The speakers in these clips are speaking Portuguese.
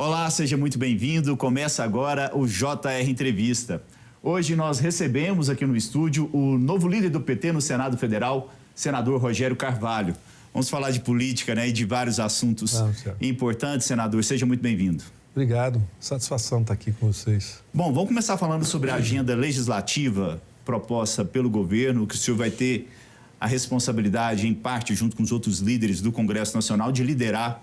Olá, seja muito bem-vindo. Começa agora o JR Entrevista. Hoje nós recebemos aqui no estúdio o novo líder do PT no Senado Federal, senador Rogério Carvalho. Vamos falar de política, né, e de vários assuntos importantes, senador. Seja muito bem-vindo. Obrigado. Satisfação estar aqui com vocês. Bom, vamos começar falando sobre a agenda legislativa proposta pelo governo, que o senhor vai ter a responsabilidade, em parte, junto com os outros líderes do Congresso Nacional, de liderar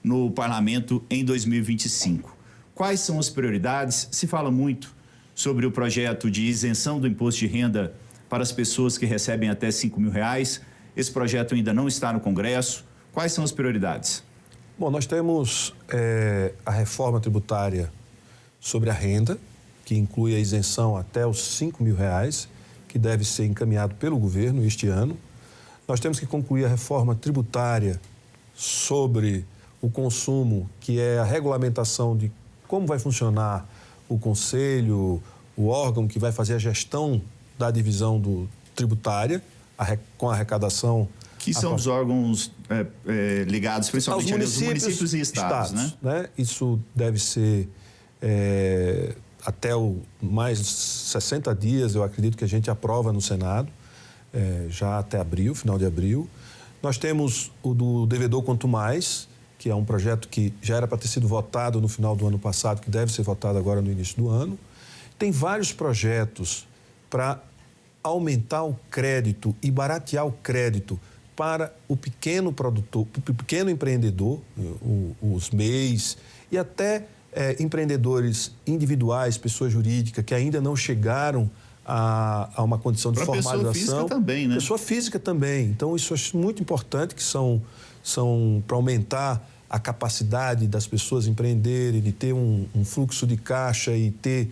no parlamento em 2025. Quais são as prioridades? Se fala muito sobre o projeto de isenção do imposto de renda para as pessoas que recebem até R$5.000. Esse projeto ainda não está no Congresso. Quais são as prioridades? Bom, nós temos a reforma tributária sobre a renda, que inclui a isenção até os R$5.000, que deve ser encaminhado pelo governo este ano. Nós temos que concluir a reforma tributária sobre o consumo, que é a regulamentação de como vai funcionar o conselho, o órgão que vai fazer a gestão da divisão tributária, com a arrecadação... Que são os órgãos ligados principalmente aos municípios e estados, né? Isso deve ser até mais 60 dias, eu acredito que a gente aprova no Senado, já até abril, final de abril. Nós temos o do devedor quanto mais, que é um projeto que já era para ter sido votado no final do ano passado, que deve ser votado agora no início do ano. Tem vários projetos para aumentar o crédito e baratear o crédito para o pequeno produtor, o pequeno empreendedor, os MEIs e até empreendedores individuais, pessoas jurídicas que ainda não chegaram a uma condição de formalização. Pessoa física também, né? Pessoa física também. Então, isso é muito importante, que são para aumentar a capacidade das pessoas empreenderem, de ter um fluxo de caixa e ter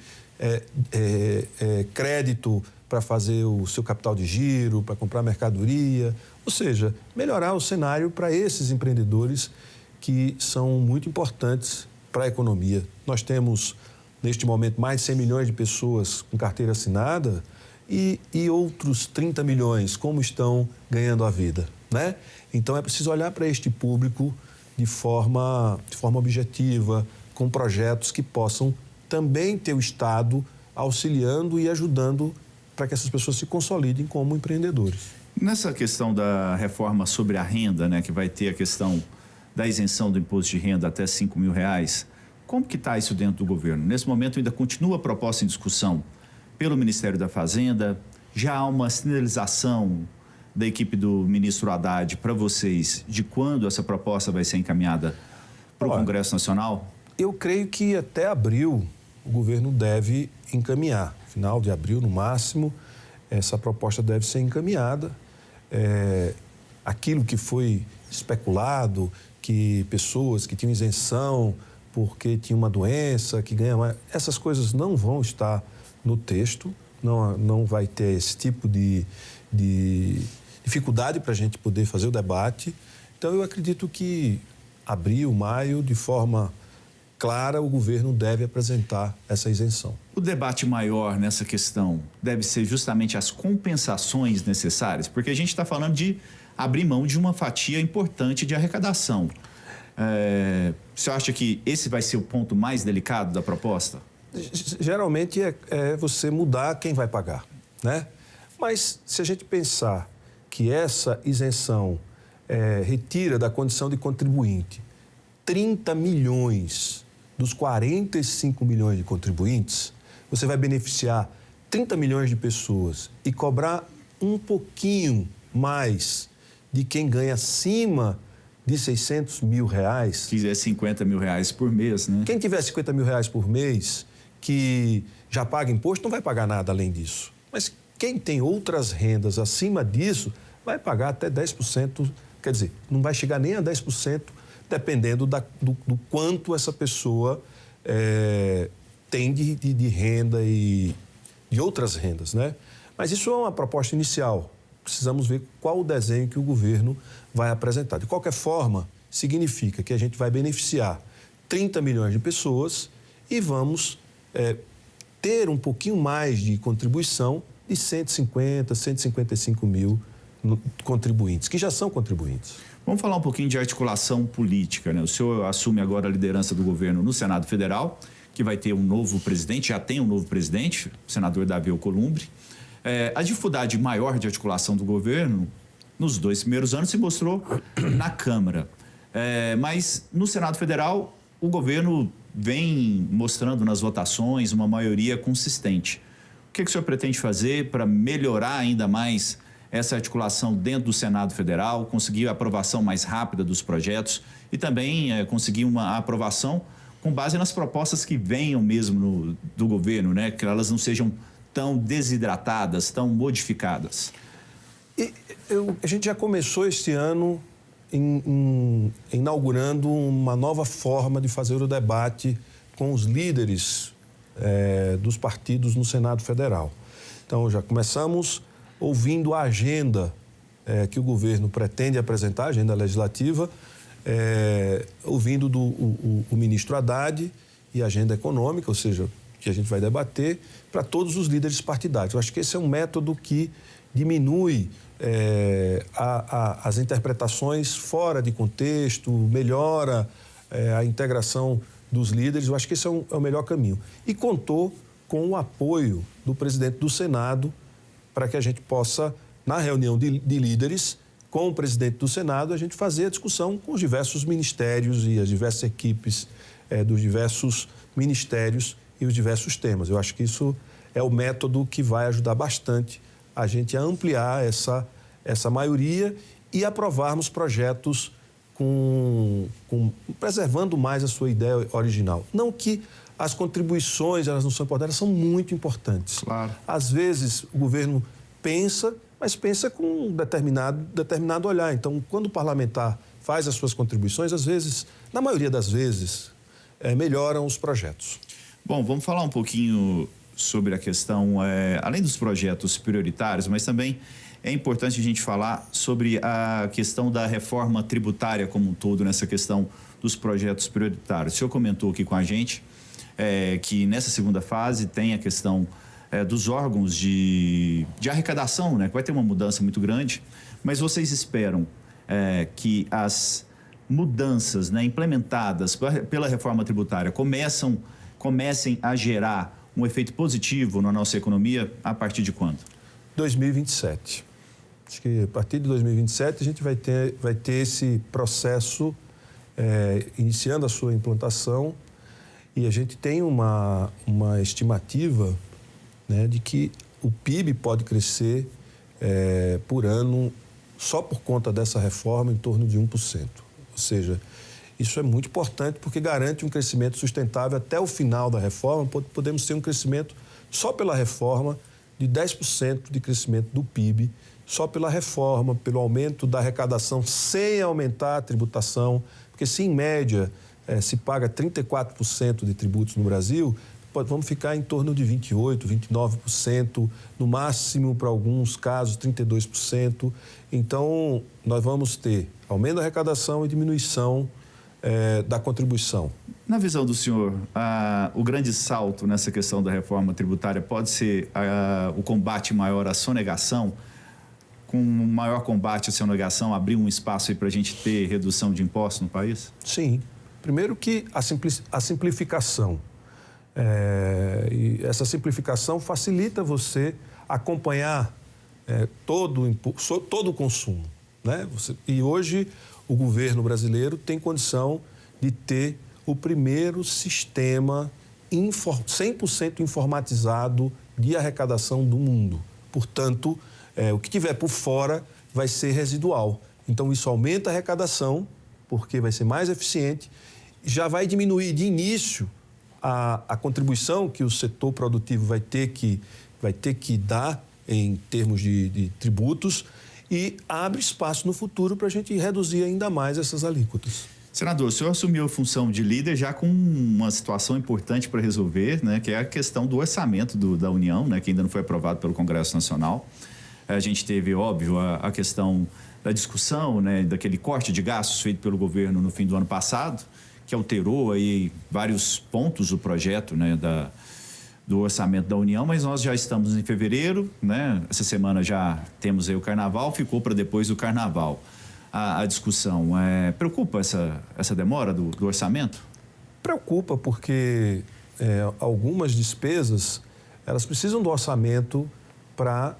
crédito para fazer o seu capital de giro, para comprar mercadoria, ou seja, melhorar o cenário para esses empreendedores que são muito importantes para a economia. Nós temos, neste momento, mais de 100 milhões de pessoas com carteira assinada e outros 30 milhões como estão ganhando a vida, né? Então, é preciso olhar para este público de forma objetiva, com projetos que possam também ter o Estado auxiliando e ajudando para que essas pessoas se consolidem como empreendedores. Nessa questão da reforma sobre a renda, né, que vai ter a questão da isenção do imposto de renda até R$5.000, como que está isso dentro do governo? Nesse momento ainda continua a proposta em discussão pelo Ministério da Fazenda, já há uma sinalização da equipe do ministro Haddad para vocês de quando essa proposta vai ser encaminhada para o Congresso Nacional? Eu creio que até abril o governo deve encaminhar, final de abril no máximo, essa proposta deve ser encaminhada. Aquilo que foi especulado, que pessoas que tinham isenção porque tinham uma doença, que ganham mais, essas coisas não vão estar no texto, não vai ter esse tipo de dificuldade para a gente poder fazer o debate. Então, eu acredito que abril, maio, de forma clara, o governo deve apresentar essa isenção. O debate maior nessa questão deve ser justamente as compensações necessárias, porque a gente está falando de abrir mão de uma fatia importante de arrecadação. Você acha que esse vai ser o ponto mais delicado da proposta? Geralmente é você mudar quem vai pagar, né? Mas se a gente pensar que essa isenção retira da condição de contribuinte 30 milhões dos 45 milhões de contribuintes, você vai beneficiar 30 milhões de pessoas e cobrar um pouquinho mais de quem ganha acima de R$600 mil. Que é R$50 mil por mês, né? Quem tiver R$50 mil por mês, que já paga imposto, não vai pagar nada além disso. Mas quem tem outras rendas acima disso, vai pagar até 10%, quer dizer, não vai chegar nem a 10%, dependendo do quanto essa pessoa tem de renda e de outras rendas, né? Mas isso é uma proposta inicial. Precisamos ver qual o desenho que o governo vai apresentar. De qualquer forma, significa que a gente vai beneficiar 30 milhões de pessoas e vamos ter um pouquinho mais de contribuição de 150, 155 mil contribuintes, que já são contribuintes. Vamos falar um pouquinho de articulação política, né? O senhor assume agora a liderança do governo no Senado Federal, que vai ter um novo presidente, já tem um novo presidente, o senador Davi Alcolumbre. A dificuldade maior de articulação do governo, nos 2 primeiros anos, se mostrou na Câmara. Mas no Senado Federal, o governo vem mostrando nas votações uma maioria consistente. O que o senhor pretende fazer para melhorar ainda mais essa articulação dentro do Senado Federal, conseguir a aprovação mais rápida dos projetos e também conseguir uma aprovação com base nas propostas que venham mesmo do governo, né? Que elas não sejam tão desidratadas, tão modificadas? A gente já começou este ano inaugurando uma nova forma de fazer o debate com os líderes dos partidos no Senado Federal. Então, já começamos ouvindo a agenda que o governo pretende apresentar, a agenda legislativa, ouvindo o ministro Haddad e a agenda econômica, ou seja, que a gente vai debater, para todos os líderes partidários. Eu acho que esse é um método que diminui as interpretações fora de contexto, melhora a integração dos líderes. Eu acho que esse é o melhor caminho. E contou com o apoio do presidente do Senado para que a gente possa, na reunião de líderes, com o presidente do Senado, a gente fazer a discussão com os diversos ministérios e as diversas equipes dos diversos ministérios e os diversos temas. Eu acho que isso é o método que vai ajudar bastante a gente a ampliar essa maioria e aprovarmos projetos preservando mais a sua ideia original. Não que as contribuições, elas não são importantes, elas são muito importantes. Claro. Às vezes, o governo pensa, mas pensa com um determinado olhar. Então, quando o parlamentar faz as suas contribuições, às vezes, na maioria das vezes, melhoram os projetos. Bom, vamos falar um pouquinho sobre a questão, além dos projetos prioritários, mas também é importante a gente falar sobre a questão da reforma tributária como um todo, nessa questão dos projetos prioritários. O senhor comentou aqui com a gente que nessa segunda fase tem a questão dos órgãos de arrecadação, né? Que vai ter uma mudança muito grande, mas vocês esperam que as mudanças, né, implementadas pela reforma tributária comecem a gerar um efeito positivo na nossa economia a partir de quando? 2027. Acho que a partir de 2027 a gente vai ter esse processo iniciando a sua implantação e a gente tem uma estimativa, né, de que o PIB pode crescer por ano, só por conta dessa reforma, em torno de 1%. Ou seja, isso é muito importante porque garante um crescimento sustentável até o final da reforma. Podemos ter um crescimento só pela reforma de 10% de crescimento do PIB, só pela reforma, pelo aumento da arrecadação sem aumentar a tributação, porque se em média se paga 34% de tributos no Brasil, vamos ficar em torno de 28%, 29%, no máximo, para alguns casos, 32%. Então, nós vamos ter aumento da arrecadação e diminuição da contribuição. Na visão do senhor, o grande salto nessa questão da reforma tributária pode ser o combate maior à sonegação? Com um maior combate à sonegação, abrir um espaço aí para a gente ter redução de impostos no país? Sim. Primeiro que a simplificação. E essa simplificação facilita você acompanhar todo o consumo, né? E hoje o governo brasileiro tem condição de ter o primeiro sistema 100% informatizado de arrecadação do mundo. Portanto, o que tiver por fora vai ser residual. Então, isso aumenta a arrecadação, porque vai ser mais eficiente, já vai diminuir de início a contribuição que o setor produtivo vai ter que dar em termos de tributos e abre espaço no futuro para a gente reduzir ainda mais essas alíquotas. Senador, o senhor assumiu a função de líder já com uma situação importante para resolver, né, que é a questão do orçamento da União, né, que ainda não foi aprovado pelo Congresso Nacional. A gente teve, óbvio, a questão da discussão, né, daquele corte de gastos feito pelo governo no fim do ano passado, que alterou aí vários pontos do projeto, né, do orçamento da União, mas nós já estamos em fevereiro, né? Essa semana já temos aí o Carnaval, ficou para depois do Carnaval. a discussão. Preocupa essa demora do orçamento? Preocupa porque algumas despesas elas precisam do orçamento para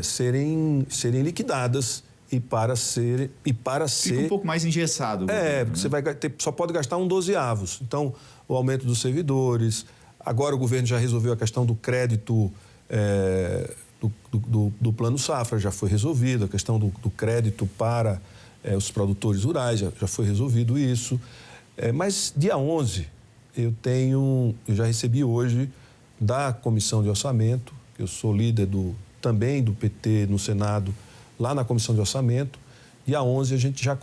serem liquidadas e para ser Fica um pouco mais engessado. Porque você só pode gastar um 12avos. Então, o aumento dos servidores. Agora o governo já resolveu a questão do crédito do Plano Safra, já foi resolvido. A questão do crédito para os produtores rurais, já foi resolvido isso. Mas dia 11, eu já recebi hoje da Comissão de Orçamento, eu sou líder também do PT no Senado, lá na Comissão de Orçamento. Dia 11 a gente já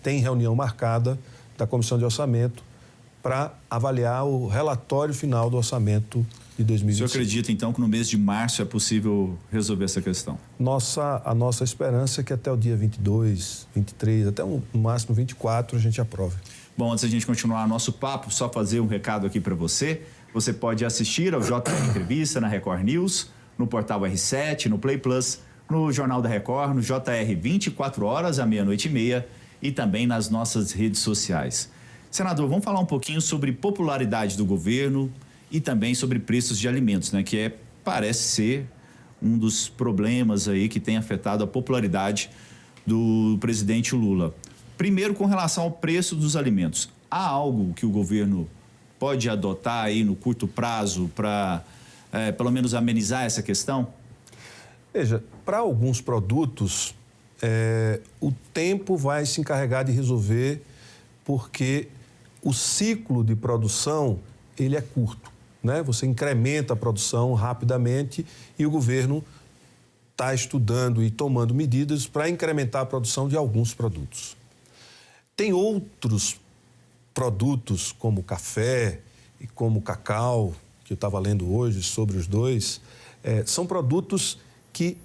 tem reunião marcada da Comissão de Orçamento para avaliar o relatório final do orçamento de 2025. O senhor acredita, então, que no mês de março é possível resolver essa questão? A nossa esperança é que até o dia 22, 23, até no máximo 24, a gente aprove. Bom, antes da gente continuar nosso papo, só fazer um recado aqui para você. Você pode assistir ao JR Entrevista na Record News, no portal R7, no Play Plus, no Jornal da Record, no JR 24 horas, à meia-noite e meia, e também nas nossas redes sociais. Senador, vamos falar um pouquinho sobre popularidade do governo e também sobre preços de alimentos, né? Que parece ser um dos problemas aí que tem afetado a popularidade do presidente Lula. Primeiro, com relação ao preço dos alimentos, há algo que o governo pode adotar aí no curto prazo para, pelo menos, amenizar essa questão? Veja, para alguns produtos, o tempo vai se encarregar de resolver, porque o ciclo de produção ele é curto, né? Você incrementa a produção rapidamente e o governo está estudando e tomando medidas para incrementar a produção de alguns produtos. Tem outros produtos, como café e como cacau, que eu estava lendo hoje sobre os dois, são produtos que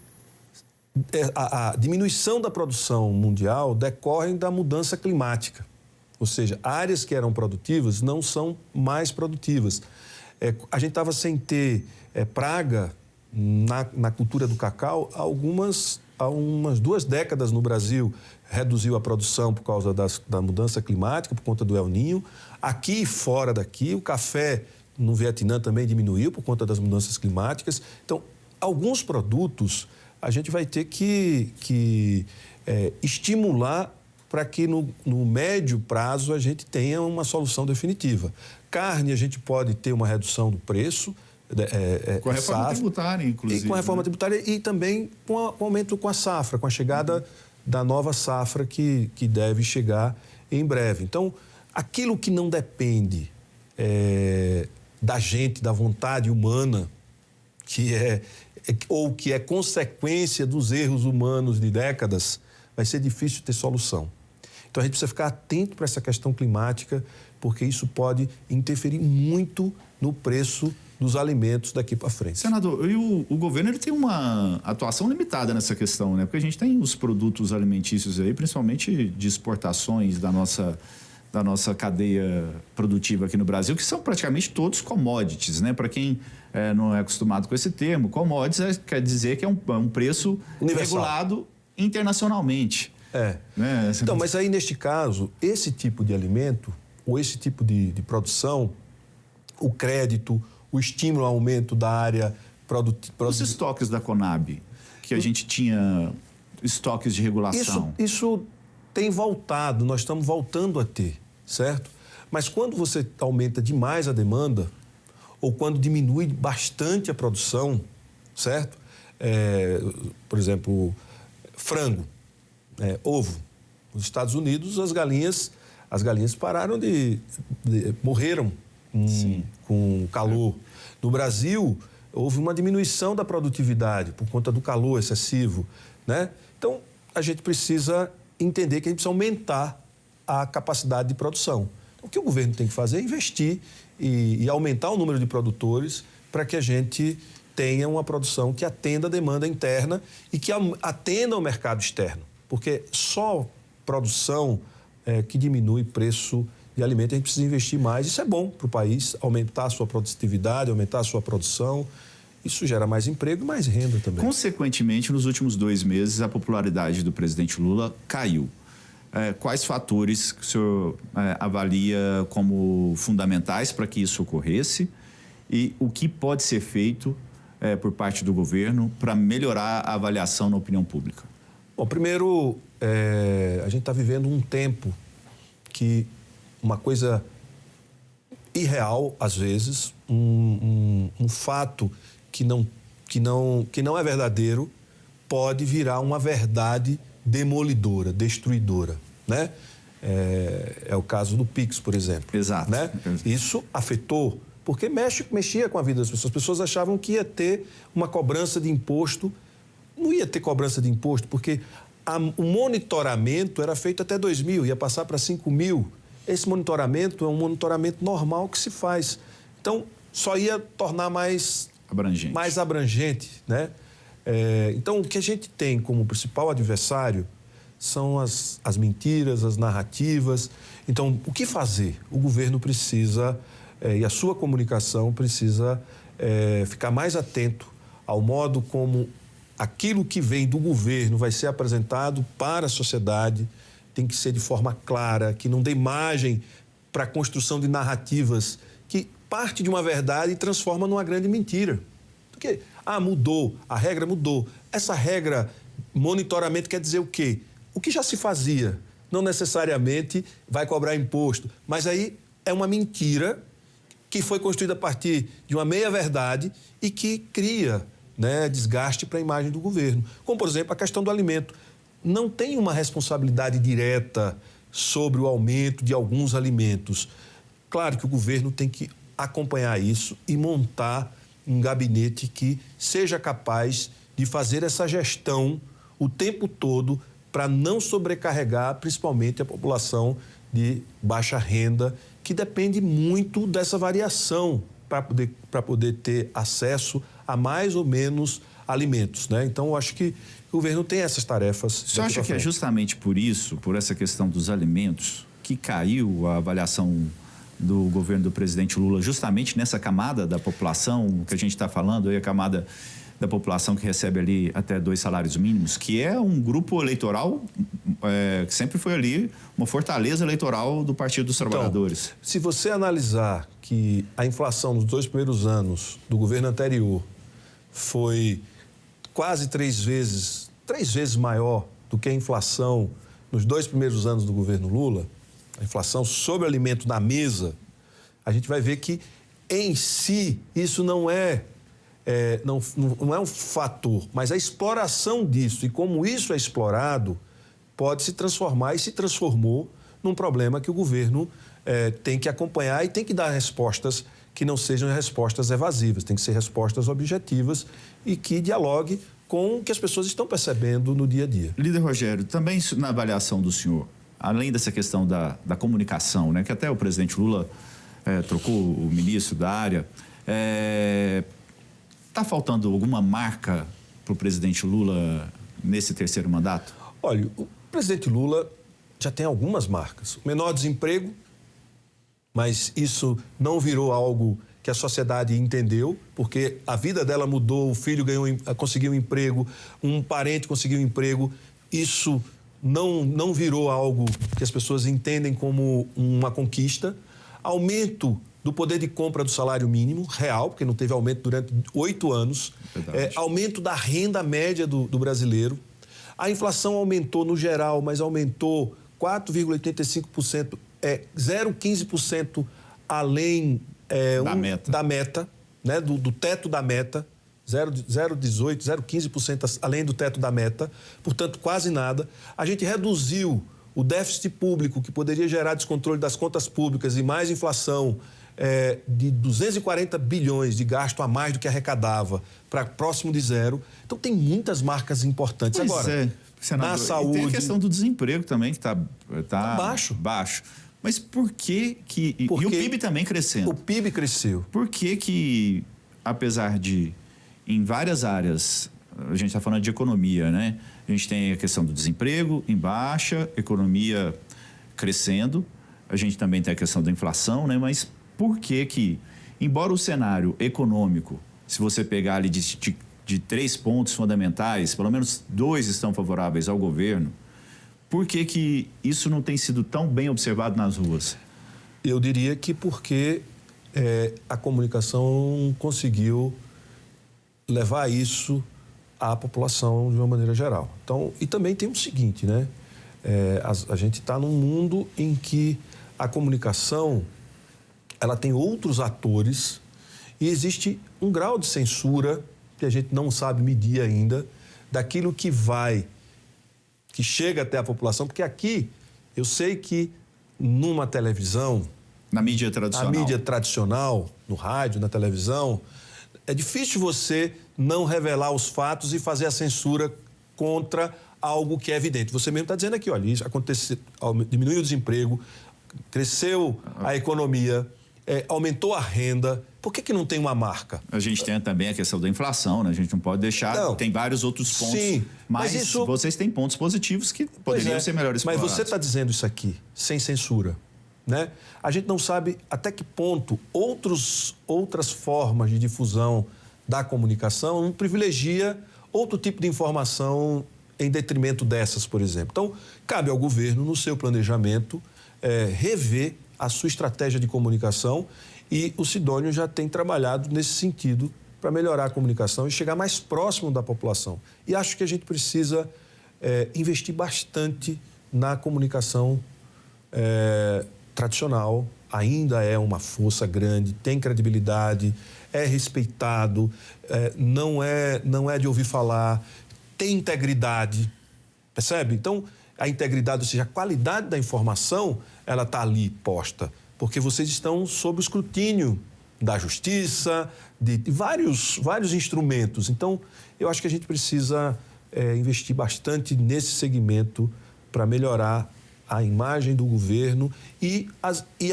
a diminuição da produção mundial decorre da mudança climática. Ou seja, áreas que eram produtivas não são mais produtivas. A gente estava sem ter praga na cultura do cacau há umas 2 décadas no Brasil. Reduziu a produção por causa da mudança climática, por conta do El Niño. Aqui e fora daqui, o café no Vietnã também diminuiu por conta das mudanças climáticas. Então, alguns produtos a gente vai ter que estimular para que no médio prazo a gente tenha uma solução definitiva. Carne, a gente pode ter uma redução do preço. Com a reforma tributária, inclusive. E com a reforma tributária e também com o aumento com a safra, com a chegada da nova safra que deve chegar em breve. Então, aquilo que não depende da gente, da vontade humana, ou que é consequência dos erros humanos de décadas, vai ser difícil ter solução. Então, a gente precisa ficar atento para essa questão climática, porque isso pode interferir muito no preço dos alimentos daqui para frente. Senador, e o governo ele tem uma atuação limitada nessa questão, né? Porque a gente tem os produtos alimentícios aí, principalmente de exportações da nossa cadeia produtiva aqui no Brasil, que são praticamente todos commodities, né? Para quem não é acostumado com esse termo, commodities quer dizer que é um preço universal, regulado internacionalmente. Né? Então, mas aí neste caso, esse tipo de alimento ou esse tipo de produção, o crédito, o estímulo ao aumento da área produtiva. Os estoques da Conab, que a gente tinha estoques de regulação. Isso tem voltado, nós estamos voltando a ter, certo? Mas quando você aumenta demais a demanda, ou quando diminui bastante a produção, certo? Por exemplo, frango, ovo. Nos Estados Unidos, as galinhas pararam morreram com calor. No Brasil, houve uma diminuição da produtividade por conta do calor excessivo, né? Então, a gente precisa entender que a gente precisa aumentar a capacidade de produção. Então, o que o governo tem que fazer é investir e aumentar o número de produtores para que a gente tenha uma produção que atenda a demanda interna e que atenda ao mercado externo. Porque só produção que diminui preço de alimento, a gente precisa investir mais. Isso é bom para o país, aumentar a sua produtividade, aumentar a sua produção Isso gera mais emprego e mais renda também. Consequentemente, nos últimos 2 meses, a popularidade do presidente Lula caiu. Quais fatores que o senhor avalia como fundamentais para que isso ocorresse e o que pode ser feito por parte do governo para melhorar a avaliação na opinião pública? Bom, primeiro, a gente está vivendo um tempo que uma coisa irreal, às vezes, um fato que não é verdadeiro pode virar uma verdade demolidora, destruidora, né? É o caso do Pix, por exemplo. Exato. Né? Isso afetou, porque mexia com a vida das pessoas. As pessoas achavam que ia ter uma cobrança de imposto. Não ia ter cobrança de imposto, porque o monitoramento era feito até 2.000, ia passar para 5.000. Esse monitoramento é um monitoramento normal que se faz. Então, só ia tornar mais abrangente, né? Então, o que a gente tem como principal adversário são as mentiras, as narrativas. Então, o que fazer? O governo precisa, e a sua comunicação precisa ficar mais atento ao modo como aquilo que vem do governo vai ser apresentado para a sociedade, tem que ser de forma clara, que não dê margem para a construção de narrativas que parte de uma verdade e transforma numa grande mentira. Porque, mudou, a regra mudou. Essa regra, monitoramento, quer dizer o quê? O que já se fazia, não necessariamente vai cobrar imposto, mas aí é uma mentira que foi construída a partir de uma meia-verdade e que cria, né, desgaste para a imagem do governo. Como, por exemplo, a questão do alimento. Não tem uma responsabilidade direta sobre o aumento de alguns alimentos. Claro que o governo tem que acompanhar isso e montar um gabinete que seja capaz de fazer essa gestão o tempo todo para não sobrecarregar, principalmente, a população de baixa renda, que depende muito dessa variação para poder ter acesso a mais ou menos alimentos, né? Então, eu acho que o governo tem essas tarefas. Você acha que é justamente por isso, por essa questão dos alimentos, que caiu a avaliação do governo do presidente Lula justamente nessa camada da população que a gente está falando, aí a camada da população que recebe ali até 2 salários mínimos, que é um grupo eleitoral que sempre foi ali uma fortaleza eleitoral do Partido dos Trabalhadores. Então, se você analisar que a inflação nos 2 primeiros anos do governo anterior foi quase 3 vezes maior do que a inflação nos 2 primeiros anos do governo Lula, a inflação sobre alimento na mesa, a gente vai ver que, em si, isso não é um fator, mas a exploração disso e como isso é explorado pode se transformar e se transformou num problema que o governo tem que acompanhar e tem que dar respostas que não sejam respostas evasivas, tem que ser respostas objetivas e que dialogue com o que as pessoas estão percebendo no dia a dia. Líder Rogério, também na avaliação do senhor, além dessa questão da comunicação, né, que até o presidente Lula trocou o ministro da área, está faltando alguma marca para o presidente Lula nesse 3º mandato? Olha, o presidente Lula já tem algumas marcas. O menor desemprego, mas isso não virou algo que a sociedade entendeu, porque a vida dela mudou, o filho conseguiu um emprego, um parente conseguiu um emprego. Isso não virou algo que as pessoas entendem como uma conquista. Aumento do poder de compra do salário mínimo real, porque não teve aumento durante 8 anos. Aumento da renda média do brasileiro. A inflação aumentou no geral, mas aumentou 4,85%, 0,15% além da meta, né, do teto da meta, 0,18%, 0,15% além do teto da meta, portanto, quase nada. A gente reduziu o déficit público, que poderia gerar descontrole das contas públicas e mais inflação, de 240 bilhões de gasto a mais do que arrecadava, para próximo de 0. Então, tem muitas marcas importantes. Pois agora, senador, na saúde... E tem a questão do desemprego também, que está baixo. Mas por que que... E o PIB também crescendo. O PIB cresceu. Por que, apesar de, em várias áreas, a gente está falando de economia, né? A gente tem a questão do desemprego em baixa, economia crescendo, a gente também tem a questão da inflação, né? Mas por que, embora o cenário econômico se você pegar ali de 3 pontos fundamentais, pelo menos 2 estão favoráveis ao governo, por que isso não tem sido tão bem observado nas ruas? Eu diria que porque a comunicação conseguiu levar isso à população de uma maneira geral. Então, e também tem o seguinte, né? A gente está num mundo em que a comunicação ela tem outros atores e existe um grau de censura que a gente não sabe medir ainda daquilo que chega até a população, porque aqui eu sei que numa televisão, na mídia tradicional, no rádio, na televisão, é difícil você não revelar os fatos e fazer a censura contra algo que é evidente. Você mesmo está dizendo aqui, olha, isso aconteceu, diminuiu o desemprego, cresceu a economia, aumentou a renda. Por que não tem uma marca? A gente tem também a questão da inflação, né? A gente não pode deixar, tem vários outros pontos. Sim, mas vocês têm pontos positivos que poderiam ser melhores explorados. Mas você está dizendo isso aqui, sem censura, né? A gente não sabe até que ponto outras formas de difusão da comunicação privilegia outro tipo de informação em detrimento dessas, por exemplo. Então, cabe ao governo, no seu planejamento, rever a sua estratégia de comunicação, e o Sidônio já tem trabalhado nesse sentido para melhorar a comunicação e chegar mais próximo da população. E acho que a gente precisa investir bastante na comunicação tradicional. Ainda é uma força grande, tem credibilidade, é respeitado, não é de ouvir falar, tem integridade, percebe? Então, a integridade, ou seja, a qualidade da informação, ela está ali posta, porque vocês estão sob o escrutínio da justiça, de vários instrumentos. Então, eu acho que a gente precisa investir bastante nesse segmento para melhorar a imagem do governo e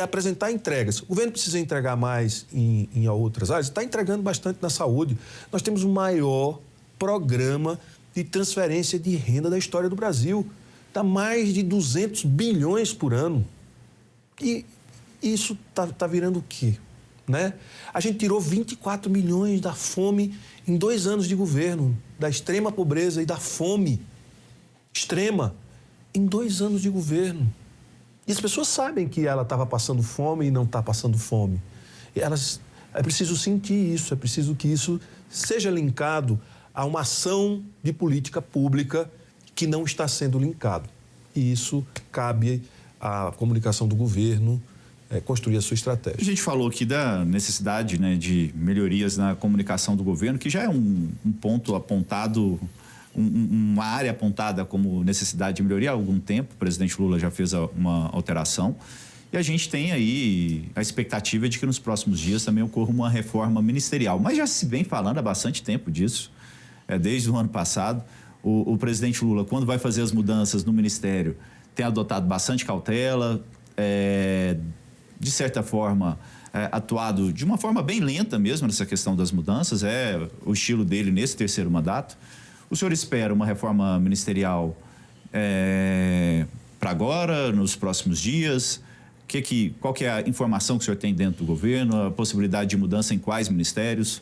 apresentar entregas. O governo precisa entregar mais em outras áreas, está entregando bastante na saúde. Nós temos o maior programa de transferência de renda da história do Brasil. Dá mais de 200 bilhões por ano. E isso tá virando o quê? Né? A gente tirou 24 milhões da fome em 2 anos de governo, da extrema pobreza e da fome extrema em 2 anos de governo. E as pessoas sabem que ela estava passando fome e não está passando fome. É preciso sentir isso, é preciso que isso seja linkado a uma ação de política pública que não está sendo linkado. E isso cabe à comunicação do governo construir a sua estratégia. A gente falou aqui da necessidade, né, de melhorias na comunicação do governo, que já é um ponto apontado, uma área apontada como necessidade de melhoria há algum tempo. O presidente Lula já fez uma alteração. E a gente tem aí a expectativa de que nos próximos dias também ocorra uma reforma ministerial. Mas já se vem falando há bastante tempo disso, desde o ano passado. O presidente Lula, quando vai fazer as mudanças no ministério, tem adotado bastante cautela, de certa forma, atuado de uma forma bem lenta mesmo nessa questão das mudanças, o estilo dele nesse 3º mandato. O senhor espera uma reforma ministerial para agora, nos próximos dias? Qual que é a informação que o senhor tem dentro do governo, a possibilidade de mudança em quais ministérios?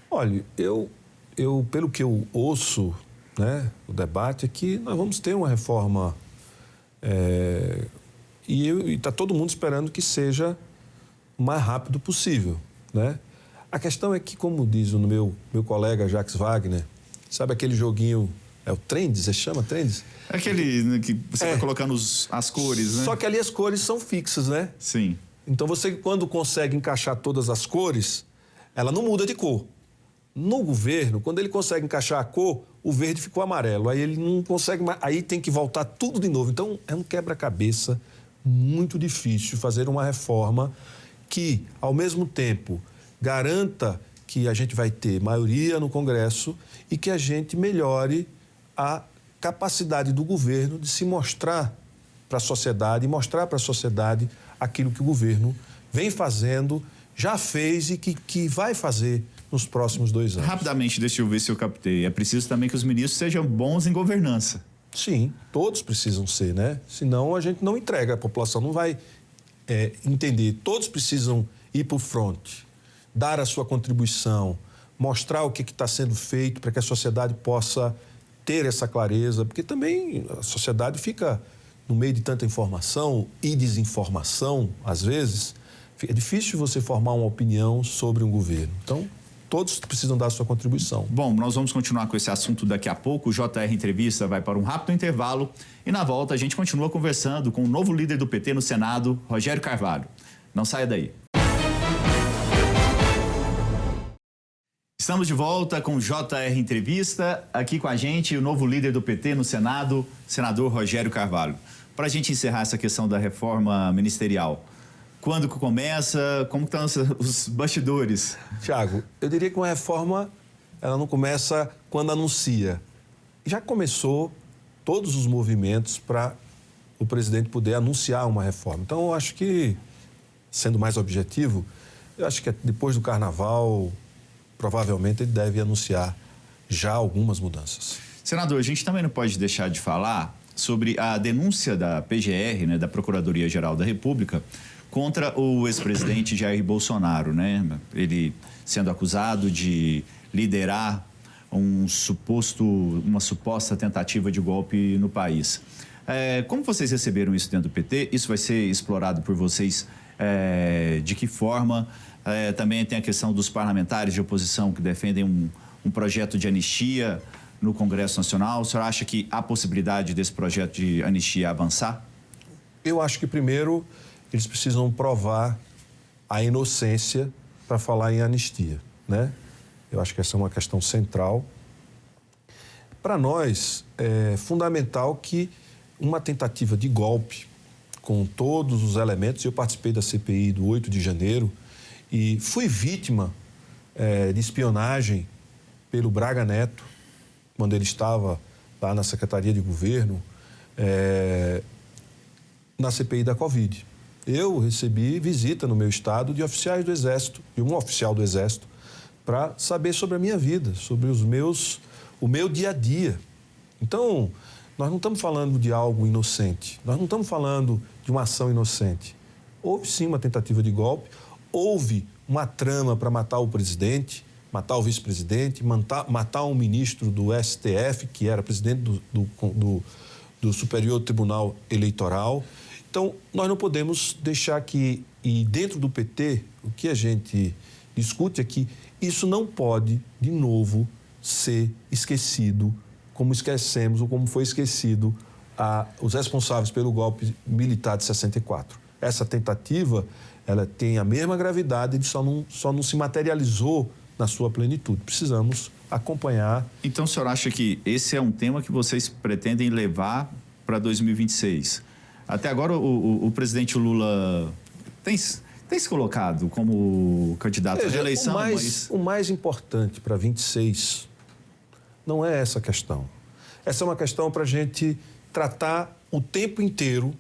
Olha, eu pelo que eu ouço, né, o debate é que nós vamos ter uma reforma e está todo mundo esperando que seja o mais rápido possível, né? A questão é que, como diz o meu colega Jacques Wagner, sabe aquele joguinho, o Trends, você chama Trends? Aquele que você vai colocando as cores, né? Só que ali as cores são fixas, né? Sim. Então você, quando consegue encaixar todas as cores, ela não muda de cor. No governo, quando ele consegue encaixar a cor, o verde ficou amarelo. Aí ele não consegue mais, aí tem que voltar tudo de novo. Então é um quebra-cabeça muito difícil fazer uma reforma que, ao mesmo tempo, garanta que a gente vai ter maioria no Congresso e que a gente melhore a capacidade do governo de se mostrar para a sociedade e mostrar para a sociedade aquilo que o governo vem fazendo, já fez e que vai fazer nos próximos 2 anos. Rapidamente, deixa eu ver se eu captei. É preciso também que os ministros sejam bons em governança. Sim, todos precisam ser, né? Senão a gente não entrega, a população não vai entender. Todos precisam ir para o front, dar a sua contribuição mostrar o que está sendo feito para que a sociedade possa ter essa clareza, porque também a sociedade fica no meio de tanta informação e desinformação, às vezes, é difícil você formar uma opinião sobre um governo. Então, todos precisam dar a sua contribuição. Bom, nós vamos continuar com esse assunto daqui a pouco. O JR Entrevista vai para um rápido intervalo e na volta a gente continua conversando com o novo líder do PT no Senado, Rogério Carvalho. Não saia daí. Estamos de volta com o JR Entrevista. Aqui com a gente o novo líder do PT no Senado, senador Rogério Carvalho. Para a gente encerrar essa questão da reforma ministerial, quando que começa? Como estão os bastidores? Tiago, eu diria que uma reforma, ela não começa quando anuncia. Já começou todos os movimentos para o presidente poder anunciar uma reforma. Então, eu acho que, sendo mais objetivo, eu acho que depois do Carnaval, provavelmente ele deve anunciar já algumas mudanças. Senador, a gente também não pode deixar de falar sobre a denúncia da PGR, né, da Procuradoria-Geral da República, contra o ex-presidente Jair Bolsonaro, né? Ele sendo acusado de liderar uma suposta tentativa de golpe no país. Como vocês receberam isso dentro do PT? Isso vai ser explorado por vocês de que forma? Também tem a questão dos parlamentares de oposição que defendem um projeto de anistia no Congresso Nacional. O senhor acha que há possibilidade desse projeto de anistia avançar? Eu acho que, primeiro, eles precisam provar a inocência para falar em anistia, né? Eu acho que essa é uma questão central. Para nós, é fundamental que uma tentativa de golpe, com todos os elementos, eu participei da CPI do 8 de janeiro e fui vítima de espionagem pelo Braga Neto, quando ele estava lá na Secretaria de Governo, na CPI da Covid. Eu recebi visita no meu estado de oficiais do Exército, de um oficial do Exército, para saber sobre a minha vida, sobre o meu dia a dia. Então, nós não estamos falando de algo inocente, nós não estamos falando de uma ação inocente. Houve sim uma tentativa de golpe, houve uma trama para matar o presidente, matar o vice-presidente, matar um ministro do STF, que era presidente do Superior Tribunal Eleitoral. Então, nós não podemos deixar que, e dentro do PT, o que a gente discute é que isso não pode, de novo, ser esquecido, como esquecemos ou como foi esquecido os responsáveis pelo golpe militar de 64. Essa tentativa, ela tem a mesma gravidade, ele só não se materializou na sua plenitude. Precisamos acompanhar. Então, o senhor acha que esse é um tema que vocês pretendem levar para 2026? Até agora, o presidente Lula tem se colocado como candidato à reeleição, o mais importante para 26 não é essa questão. Essa é uma questão para a gente tratar o tempo inteiro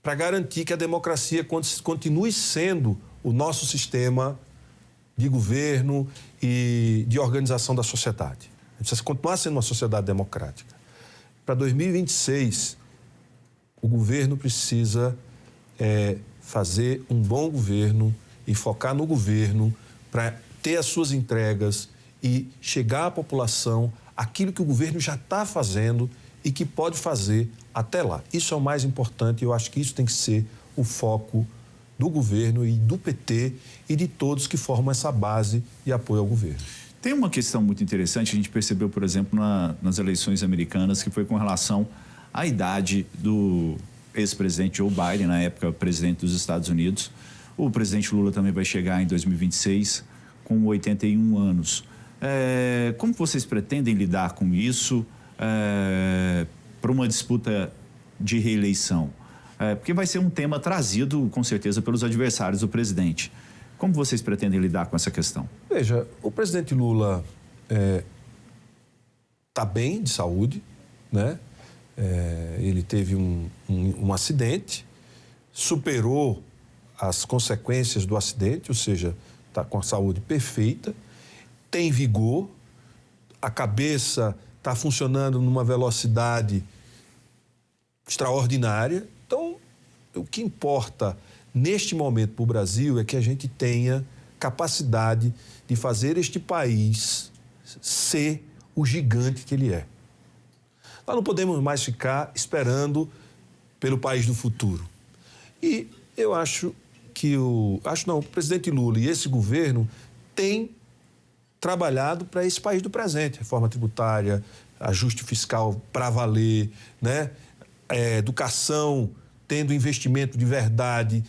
para garantir que a democracia continue sendo o nosso sistema de governo e de organização da sociedade. A gente precisa continuar sendo uma sociedade democrática. Para 2026, o governo precisa fazer um bom governo e focar no governo para ter as suas entregas e chegar à população aquilo que o governo já está fazendo e que pode fazer até lá. Isso é o mais importante e eu acho que isso tem que ser o foco do governo e do PT e de todos que formam essa base de apoio ao governo. Tem uma questão muito interessante, a gente percebeu, por exemplo, nas eleições americanas, que foi com relação à idade do ex-presidente Joe Biden, na época presidente dos Estados Unidos. O presidente Lula também vai chegar em 2026 com 81 anos. Como vocês pretendem lidar com isso para uma disputa de reeleição? Porque vai ser um tema trazido, com certeza, pelos adversários do presidente. Como vocês pretendem lidar com essa questão? Veja, o presidente Lula está bem de saúde, né? Ele teve um acidente, superou as consequências do acidente, ou seja, está com a saúde perfeita, tem vigor, a cabeça está funcionando numa velocidade extraordinária. Então, o que importa neste momento para o Brasil é que a gente tenha capacidade de fazer este país ser o gigante que ele é. Nós não podemos mais ficar esperando pelo país do futuro. E eu acho que o presidente Lula e esse governo têm trabalhado para esse país do presente. Reforma tributária, ajuste fiscal para valer, né? Educação, tendo investimento de verdade.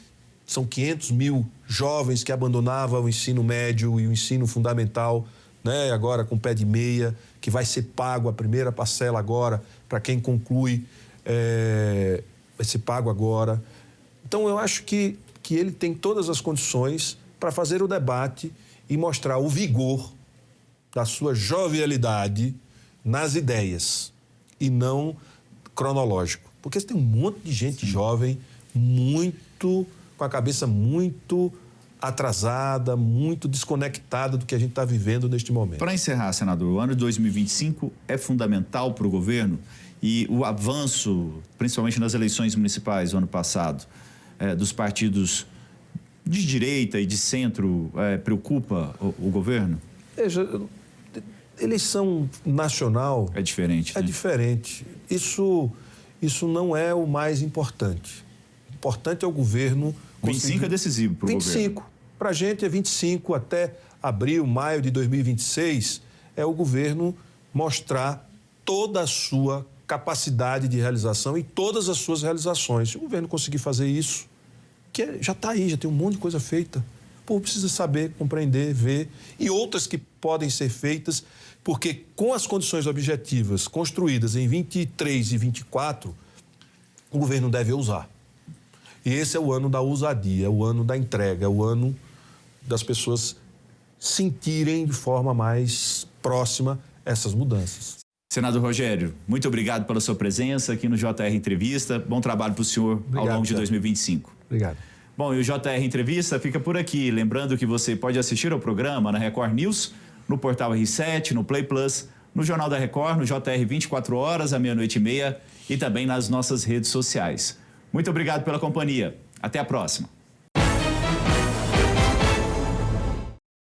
São 500 mil jovens que abandonavam o ensino médio e o ensino fundamental, né? Agora com pé de meia, que vai ser pago a primeira parcela agora para quem conclui, vai ser pago agora. Então, eu acho que ele tem todas as condições para fazer o debate e mostrar o vigor da sua jovialidade nas ideias e não cronológico. Porque tem um monte de gente jovem, com a cabeça muito atrasada, muito desconectada do que a gente está vivendo neste momento. Para encerrar, senador, o ano de 2025 é fundamental para o governo e o avanço, principalmente nas eleições municipais do ano passado, dos partidos de direita e de centro, preocupa o governo? Veja, eleição nacional... É diferente, É né? diferente. Isso não é o mais importante. O importante é o governo... 25 é decisivo para o governo. 25. Para a gente é 25 até abril, maio de 2026, é o governo mostrar toda a sua capacidade de realização e todas as suas realizações. Se o governo conseguir fazer isso, já está aí, já tem um monte de coisa feita. O povo precisa saber, compreender, ver, e outras que podem ser feitas, porque com as condições objetivas construídas em 23 e 24, o governo deve usar. E esse é o ano da ousadia, é o ano da entrega, é o ano das pessoas sentirem de forma mais próxima essas mudanças. Senador Rogério, muito obrigado pela sua presença aqui no JR Entrevista. Bom trabalho para o senhor ao longo de 2025. Obrigado. Bom, e o JR Entrevista fica por aqui. Lembrando que você pode assistir ao programa na Record News, no portal R7, no Play Plus, no Jornal da Record, no JR 24 horas, à 00:30 e também nas nossas redes sociais. Muito obrigado pela companhia. Até a próxima.